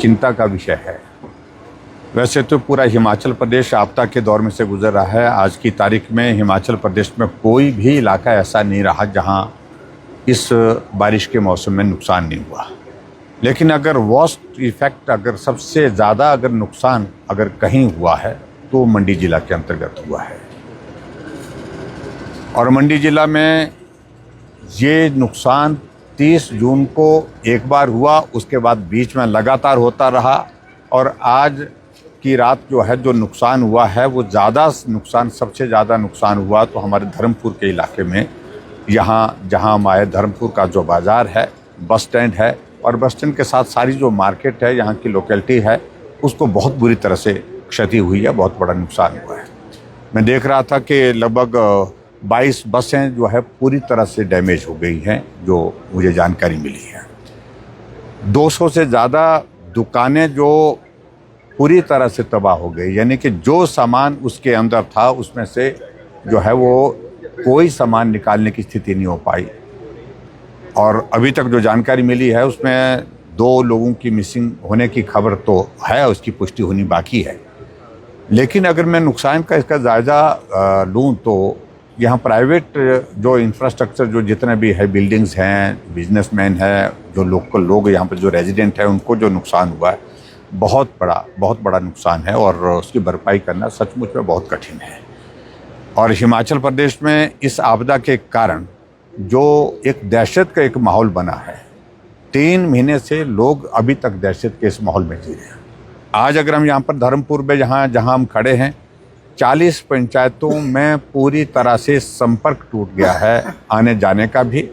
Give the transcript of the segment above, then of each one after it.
चिंता का विषय है। वैसे तो पूरा हिमाचल प्रदेश आपदा के दौर में से गुजर रहा है। आज की तारीख में हिमाचल प्रदेश में कोई भी इलाका ऐसा नहीं रहा जहां इस बारिश के मौसम में नुकसान नहीं हुआ। लेकिन अगर वर्स्ट इफेक्ट, अगर सबसे ज़्यादा अगर नुकसान अगर कहीं हुआ है तो मंडी ज़िला के अंतर्गत हुआ है। और मंडी ज़िला में ये नुकसान 30 जून को एक बार हुआ, उसके बाद बीच में लगातार होता रहा। और आज की रात जो है जो नुकसान हुआ है वो सबसे ज़्यादा नुकसान हुआ तो हमारे धर्मपुर के इलाके में, यहाँ जहाँ हमारे धर्मपुर का जो बाज़ार है, बस स्टैंड है और बस स्टैंड के साथ सारी जो मार्केट है, यहाँ की लोकेलिटी है, उसको बहुत बुरी तरह से क्षति हुई है, बहुत बड़ा नुकसान हुआ है। मैं देख रहा था कि लगभग 22 बसें जो है पूरी तरह से डैमेज हो गई हैं, जो मुझे जानकारी मिली है। 200 से ज़्यादा दुकानें जो पूरी तरह से तबाह हो गई, यानी कि जो सामान उसके अंदर था उसमें से जो है वो कोई सामान निकालने की स्थिति नहीं हो पाई। और अभी तक जो जानकारी मिली है उसमें 2 लोगों की मिसिंग होने की खबर तो है, उसकी पुष्टि होनी बाकी है। लेकिन अगर मैं नुकसान का इसका जायज़ा लूँ तो यहाँ प्राइवेट जो इंफ्रास्ट्रक्चर जो जितने भी है, बिल्डिंग्स हैं, बिजनेसमैन हैं, जो लोकल लोग यहाँ पर जो रेजिडेंट हैं, उनको जो नुकसान हुआ है बहुत बड़ा नुकसान है और उसकी भरपाई करना सचमुच में बहुत कठिन है। और हिमाचल प्रदेश में इस आपदा के कारण जो एक दहशत का एक माहौल बना है, 3 महीने से लोग अभी तक दहशत के इस माहौल में जी रहे हैं। आज अगर हम यहाँ पर धर्मपुर में जहाँ हम खड़े हैं, 40 पंचायतों में पूरी तरह से संपर्क टूट गया है, आने जाने का भी,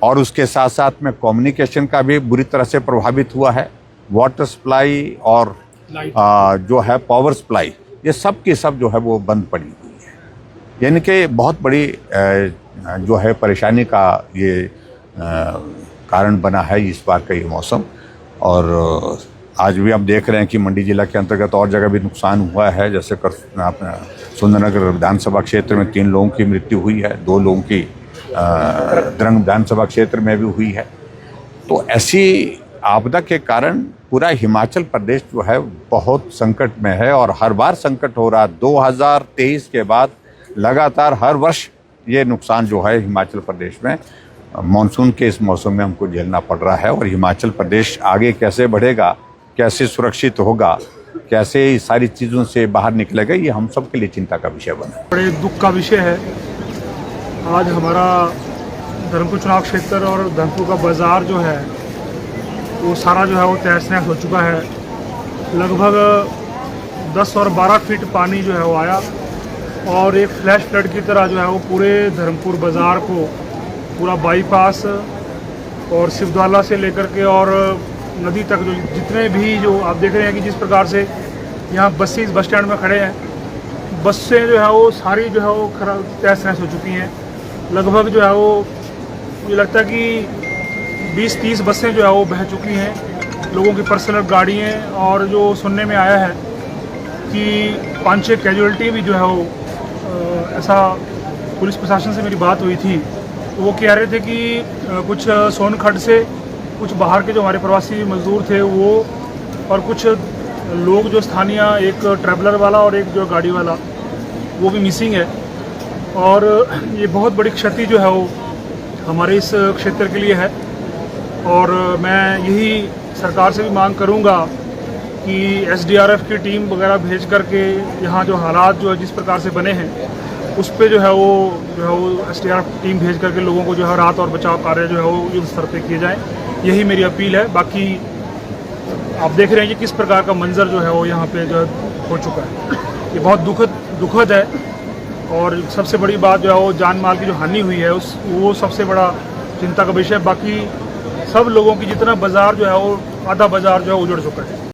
और उसके साथ साथ में कम्युनिकेशन का भी बुरी तरह से प्रभावित हुआ है। वाटर सप्लाई और जो है पावर सप्लाई, ये सब की सब जो है वो बंद पड़ी हुई है। यानी कि बहुत बड़ी जो है परेशानी का ये कारण बना है इस बार का ये मौसम। और आज भी हम देख रहे हैं कि मंडी जिला के अंतर्गत और जगह भी नुकसान हुआ है, जैसे सुंदरनगर विधानसभा क्षेत्र में 3 लोगों की मृत्यु हुई है, 2 लोगों की द्रंग विधानसभा क्षेत्र में भी हुई है। तो ऐसी आपदा के कारण पूरा हिमाचल प्रदेश जो है बहुत संकट में है और हर बार संकट हो रहा। 2023 के बाद लगातार हर वर्ष ये नुकसान जो है हिमाचल प्रदेश में मानसून के इस मौसम में हमको झेलना पड़ रहा है। और हिमाचल प्रदेश आगे कैसे बढ़ेगा, कैसे सुरक्षित होगा, कैसे इस सारी चीज़ों से बाहर निकलेगा, ये हम सब के लिए चिंता का विषय बना। बड़े दुख का विषय है। आज हमारा धर्मपुर चुनाव क्षेत्र और धर्मपुर का बाज़ार जो है वो सारा जो है वो तहस नहस हो चुका है। लगभग 10 और 12 फीट पानी जो है वो आया और एक फ्लैश फ्लड की तरह जो है वो पूरे धर्मपुर बाज़ार को, पूरा बाईपास और शिवद्वाला से लेकर के और नदी तक जो जितने भी जो आप देख रहे हैं कि जिस प्रकार से यहाँ बसेस बस स्टैंड में खड़े हैं, बसें जो है वो सारी जो है वो खराब तहस नहस हो चुकी हैं। लगभग जो है वो मुझे लगता है कि 20-30 बसें जो है वो बह चुकी हैं, लोगों की पर्सनल गाड़ियाँ। और जो सुनने में आया है कि 5-6 कैजुअल्टी भी जो है वो ऐसा पुलिस प्रशासन से मेरी बात हुई थी तो वो कह रहे थे कि कुछ सोनखड्ड से कुछ बाहर के जो हमारे प्रवासी मजदूर थे वो, और कुछ लोग जो स्थानीय, एक ट्रैवलर वाला और एक जो गाड़ी वाला, वो भी मिसिंग है। और ये बहुत बड़ी क्षति जो है वो हमारे इस क्षेत्र के लिए है। और मैं यही सरकार से भी मांग करूंगा कि SDRF की टीम वगैरह भेज करके यहाँ जो हालात जो है जिस प्रकार से बने हैं उस पे जो है वो SDRF टीम भेज करके लोगों को जो है राहत और बचाव कार्य जो है वो युद्ध स्तर पे किए जाएँ, यही मेरी अपील है। बाकी आप देख रहे हैं कि किस प्रकार का मंजर जो है वो यहाँ पे जो है हो चुका है। ये बहुत दुखद है। और सबसे बड़ी बात जो है वो जान माल की जो हानि हुई है वो सबसे बड़ा चिंता का विषय है। बाकी सब लोगों की जितना बाज़ार जो है वो आधा बाज़ार जो है उजड़ चुका है।